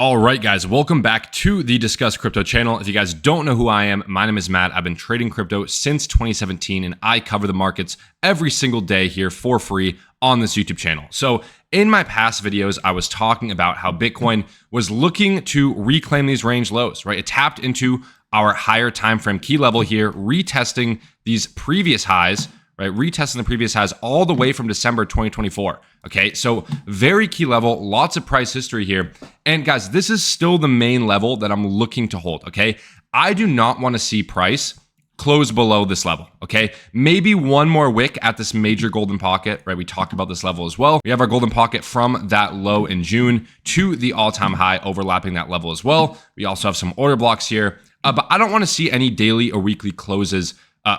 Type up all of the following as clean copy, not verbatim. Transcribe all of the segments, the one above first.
All right, guys, welcome back to the Discuss Crypto channel. If you guys don't know who I am, my name is Matt. I've been trading crypto since 2017, and I cover the markets every single day here for free on this YouTube channel. So in my past videos, I was talking about how Bitcoin was looking to reclaim these range lows, right? It tapped into our higher time frame key level here, retesting these previous highs, right? Retesting the previous highs all the way from December 2024. Okay, so very key level, lots of price history here. And guys, this is still the main level that I'm looking to hold, okay? I do not want to see price close below this level, okay? Maybe one more wick at this major golden pocket, right? We talked about this level as well. We have our golden pocket from that low in June to the all-time high overlapping that level as well. We also have some order blocks here, but I don't want to see any daily or weekly closes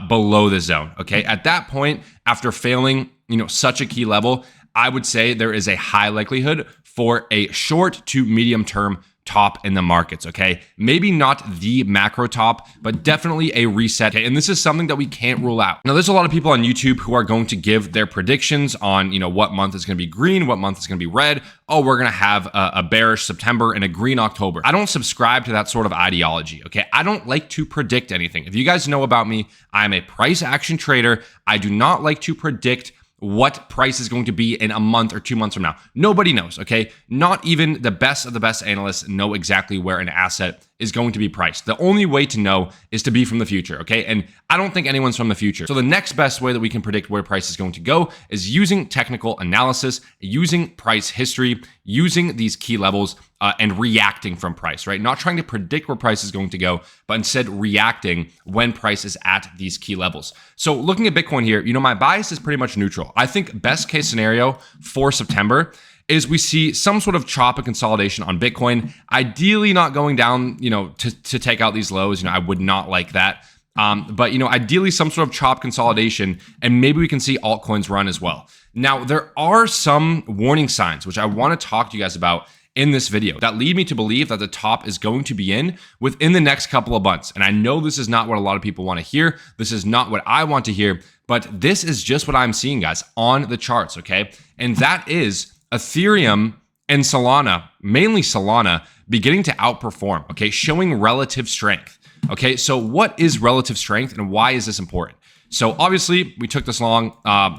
below the zone, okay? At that point, after failing, such a key level, I would say there is a high likelihood for a short to medium term top in the markets, okay? Maybe not the macro top, but definitely a reset. And this is something that we can't rule out. Now, there's a lot of people on YouTube who are going to give their predictions on, what month is going to be green, what month is going to be red. Oh, we're going to have a bearish September and a green October. I don't subscribe to that sort of ideology, okay? I don't like to predict anything. If you guys know about me, I'm a price action trader. I do not like to predict what price is going to be in a month or 2 months from now. Nobody knows, okay? Not even the best of the best analysts know exactly where an asset is going to be priced. The only way to know is to be from the future, okay? And I don't think anyone's from the future. So the next best way that we can predict where price is going to go is using technical analysis, using price history, using these key levels, and reacting from price, right? Not trying to predict where price is going to go, but instead reacting when price is at these key levels. So looking at Bitcoin here, my bias is pretty much neutral. I think best case scenario for September is we see some sort of chop and consolidation on Bitcoin, ideally not going down, to take out these lows. I would not like that. But ideally some sort of chop consolidation, and maybe we can see altcoins run as well. Now, there are some warning signs, which I want to talk to you guys about in this video that lead me to believe that the top is going to be in within the next couple of months. And I know this is not what a lot of people want to hear. This is not what I want to hear, but this is just what I'm seeing, guys, on the charts, okay? And that is Ethereum and Solana, mainly Solana, beginning to outperform, okay? Showing relative strength, okay? So what is relative strength and why is this important? So obviously we took this long,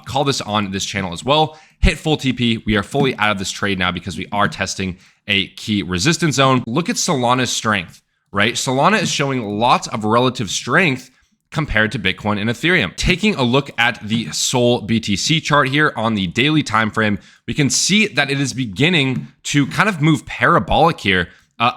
call this on this channel as well, hit full TP. We are fully out of this trade now because we are testing a key resistance zone. Look at Solana's strength, right? Solana is showing lots of relative strength compared to Bitcoin and Ethereum. Taking a look at the Sol BTC chart here on the daily time frame, we can see that it is beginning to kind of move parabolic here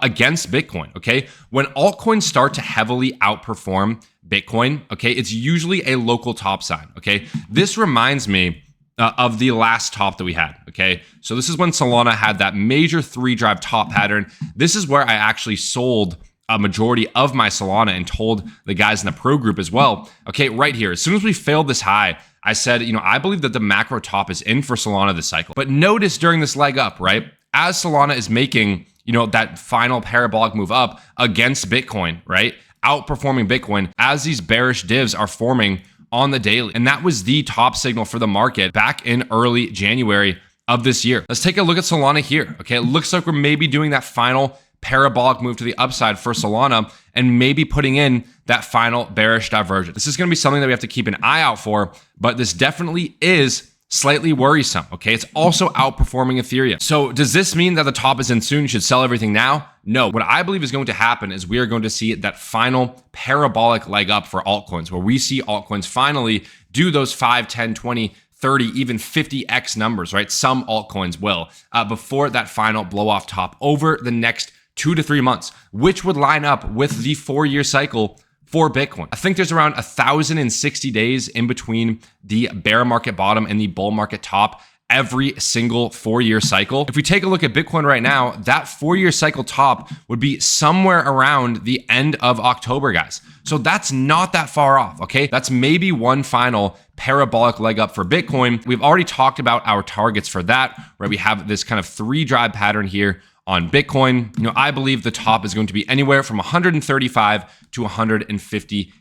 against Bitcoin, okay? When altcoins start to heavily outperform Bitcoin, okay, it's usually a local top sign, okay? This reminds me of the last top that we had, okay? So this is when Solana had that major 3-drive top pattern. This is where I actually sold a majority of my Solana and told the guys in the pro group as well, okay, right here, as soon as we failed this high, I said, I believe that the macro top is in for Solana this cycle. But notice during this leg up, right, as Solana is making, that final parabolic move up against Bitcoin, right, outperforming Bitcoin as these bearish divs are forming on the daily. And that was the top signal for the market back in early January of this year. Let's take a look at Solana here, okay? It looks like we're maybe doing that final parabolic move to the upside for Solana and maybe putting in that final bearish divergence. This is going to be something that we have to keep an eye out for, but this definitely is slightly worrisome, okay? It's also outperforming Ethereum. So does this mean that the top is in soon? You should sell everything now? No. What I believe is going to happen is we are going to see that final parabolic leg up for altcoins, where we see altcoins finally do those 5, 10, 20, 30, even 50x numbers, right? Some altcoins will, before that final blow off top over the next 2 to 3 months, which would line up with the 4-year cycle for Bitcoin. I think there's around 1,060 days in between the bear market bottom and the bull market top every single 4-year cycle. If we take a look at Bitcoin right now, that 4-year cycle top would be somewhere around the end of October, guys. So that's not that far off, okay? That's maybe one final parabolic leg up for Bitcoin. We've already talked about our targets for that, where we have this kind of 3-drive pattern here on Bitcoin. I believe the top is going to be anywhere from 135 to 150K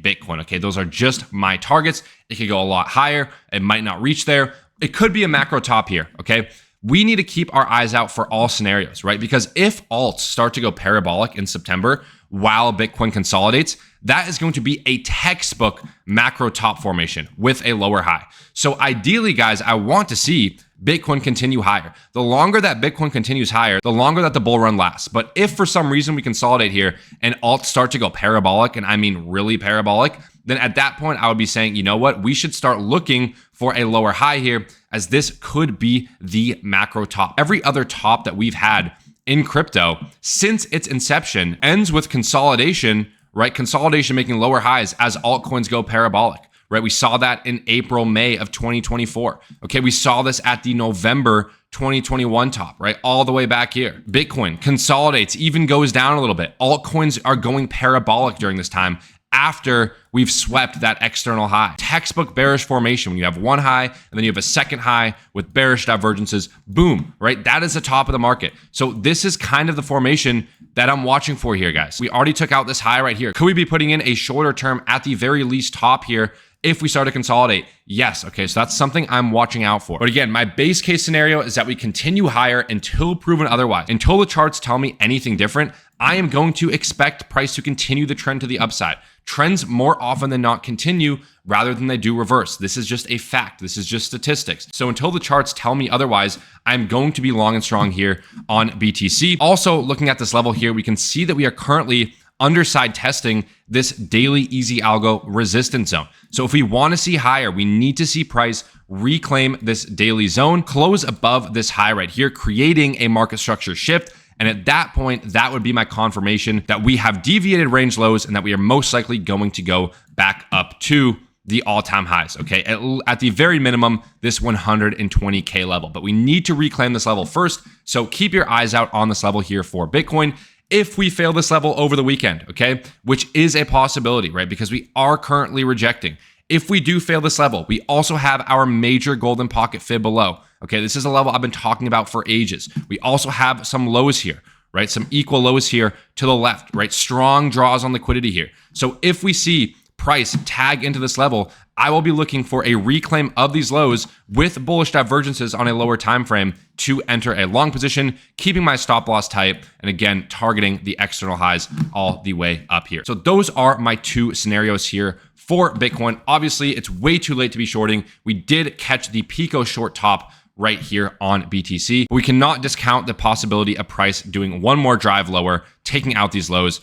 Bitcoin. Okay, those are just my targets. It could go a lot higher. It might not reach there. It could be a macro top here. Okay, we need to keep our eyes out for all scenarios, right? Because if alts start to go parabolic in September while Bitcoin consolidates, that is going to be a textbook macro top formation with a lower high. So ideally, guys, I want to see Bitcoin continue higher. The longer that Bitcoin continues higher, the longer that the bull run lasts. But if for some reason we consolidate here and alts start to go parabolic, and I mean really parabolic, then at that point I would be saying, you know what, we should start looking for a lower high here, as this could be the macro top. Every other top that we've had in crypto since its inception ends with consolidation, right? Consolidation making lower highs as altcoins go parabolic, right? We saw that in April, May of 2024. Okay, we saw this at the November 2021 top, right? All the way back here. Bitcoin consolidates, even goes down a little bit. Altcoins are going parabolic during this time after we've swept that external high. Textbook bearish formation, when you have one high and then you have a second high with bearish divergences, boom, right? That is the top of the market. So this is kind of the formation that I'm watching for here, guys. We already took out this high right here. Could we be putting in a shorter term at the very least top here if we start to consolidate? Yes. Okay, so that's something I'm watching out for. But again, my base case scenario is that we continue higher until proven otherwise. Until the charts tell me anything different, I am going to expect price to continue the trend to the upside. Trends more often than not continue rather than they do reverse. This is just a fact. This is just statistics. So until the charts tell me otherwise, I'm going to be long and strong here on BTC. Also, looking at this level here, we can see that we are currently underside testing this daily easy algo resistance zone. So if we want to see higher, we need to see price reclaim this daily zone, close above this high right here, creating a market structure shift. And at that point, that would be my confirmation that we have deviated range lows and that we are most likely going to go back up to the all-time highs, okay? At the very minimum, this 120K level. But we need to reclaim this level first. So keep your eyes out on this level here for Bitcoin. If we fail this level over the weekend, okay, which is a possibility, right? Because we are currently rejecting. If we do fail this level, we also have our major golden pocket fib below. Okay, this is a level I've been talking about for ages. We also have some lows here, right? Some equal lows here to the left, right? Strong draws on liquidity here. So if we see price tag into this level, I will be looking for a reclaim of these lows with bullish divergences on a lower time frame to enter a long position, keeping my stop loss tight, and again, targeting the external highs all the way up here. So those are my two scenarios here for Bitcoin. Obviously, it's way too late to be shorting. We did catch the Pico short top right here on BTC. But we cannot discount the possibility of price doing one more drive lower, taking out these lows,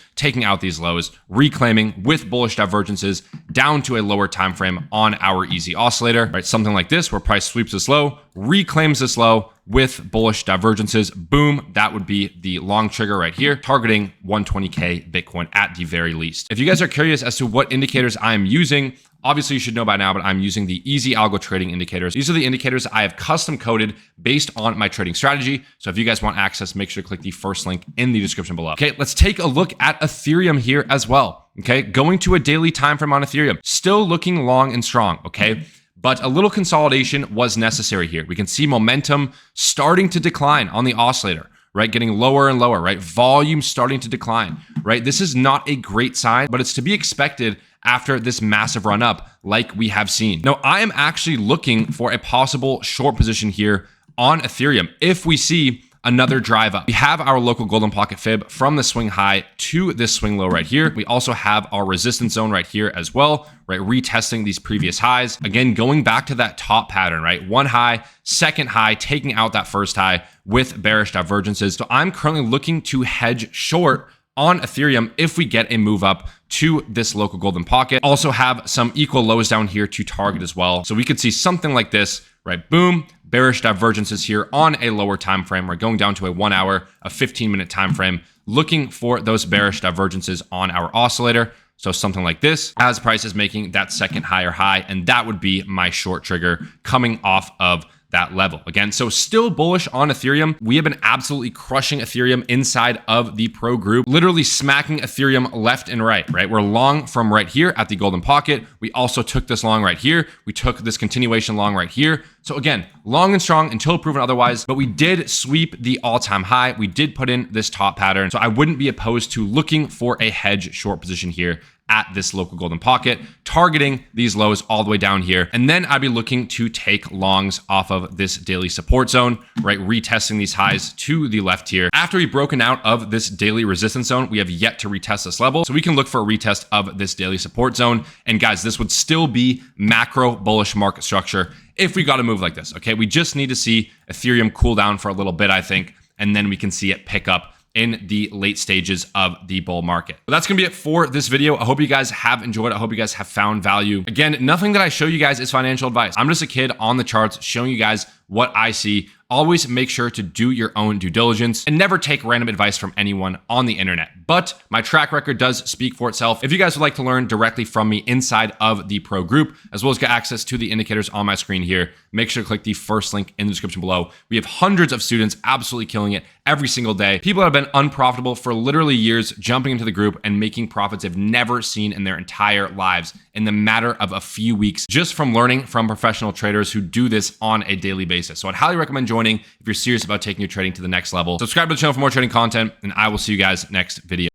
reclaiming with bullish divergences down to a lower time frame on our easy oscillator, right? Something like this where price sweeps this low, reclaims this low with bullish divergences. Boom, that would be the long trigger right here, targeting 120K Bitcoin at the very least. If you guys are curious as to what indicators I'm using, obviously you should know by now, but I'm using the easy algo trading indicators. These are the indicators I have custom coded based on my trading strategy. So if you guys want access, make sure to click the first link in the description below. Okay, let's take a look at Ethereum here as well. Okay, going to a daily time frame on Ethereum, still looking long and strong. Okay, but a little consolidation was necessary here. We can see momentum starting to decline on the oscillator, right? Getting lower and lower, right? Volume starting to decline, right? This is not a great sign, but it's to be expected after this massive run up like we have seen. Now, I am actually looking for a possible short position here on Ethereum if we see another drive up. We have our local golden pocket fib from the swing high to this swing low right here. We also have our resistance zone right here as well, right? Retesting these previous highs. Again, going back to that top pattern, right? One high, second high, taking out that first high with bearish divergences. So I'm currently looking to hedge short on Ethereum if we get a move up to this local golden pocket. Also have some equal lows down here to target as well. So we could see something like this, right? Boom, bearish divergences here on a lower time frame. We're going down to a 1 hour, a 15-minute time frame, looking for those bearish divergences on our oscillator. So something like this as price is making that second higher high, and that would be my short trigger coming off of that level. Again, so still bullish on Ethereum. We have been absolutely crushing Ethereum inside of the pro group, literally smacking Ethereum left and right? We're long from right here at the golden pocket. We also took this long right here. We took this continuation long right here. So again, long and strong until proven otherwise, but we did sweep the all-time high. We did put in this top pattern. So I wouldn't be opposed to looking for a hedge short position here at this local golden pocket, targeting these lows all the way down here. And then I'd be looking to take longs off of this daily support zone, right? Retesting these highs to the left here. After we've broken out of this daily resistance zone, we have yet to retest this level. So we can look for a retest of this daily support zone. And guys, this would still be macro bullish market structure if we got a move like this, okay? We just need to see Ethereum cool down for a little bit, I think, and then we can see it pick up in the late stages of the bull market. But that's gonna be it for this video. I hope you guys have enjoyed. I hope you guys have found value. Again, nothing that I show you guys is financial advice. I'm just a kid on the charts showing you guys what I see. Always make sure to do your own due diligence and never take random advice from anyone on the internet. But my track record does speak for itself. If you guys would like to learn directly from me inside of the pro group, as well as get access to the indicators on my screen here, make sure to click the first link in the description below. We have hundreds of students absolutely killing it every single day. People that have been unprofitable for literally years, jumping into the group and making profits they've never seen in their entire lives in the matter of a few weeks, just from learning from professional traders who do this on a daily basis. So I'd highly recommend joining if you're serious about taking your trading to the next level. Subscribe to the channel for more trading content, and I will see you guys next video.